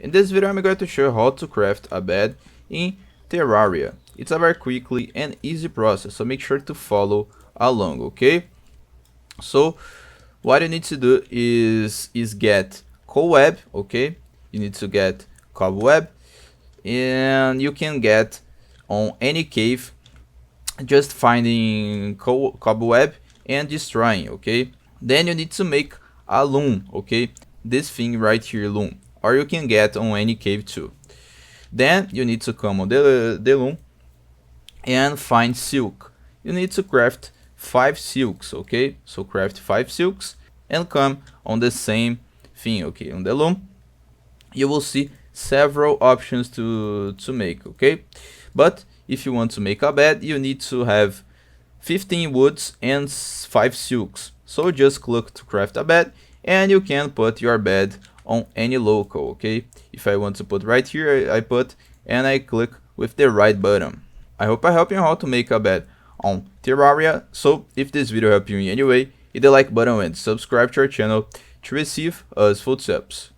In this video I'm going to show you how to craft a bed in Terraria. It's a very quickly and easy process, so make sure to follow along, okay? So what you need to do is get cobweb, okay? You need to get cobweb, and you can get on any cave just finding cobweb and destroying, okay? Then you need to make a loom, okay? This thing right here, loom, or you can get on any cave too. Then you need to come on the loom and find silk. You need to craft 5 silks, okay? So craft 5 silks and come on the same thing, okay? On the loom you will see several options to make, okay? But if you want to make a bed, you need to have 15 woods and 5 silks. So just click to craft a bed and you can put your bed on any local, okay? If I want to put right here, I put and I click with the right button. I hope I helped you how to make a bed on Terraria. So if this video helped you in any way, hit the like button and subscribe to our channel to receive us full tips.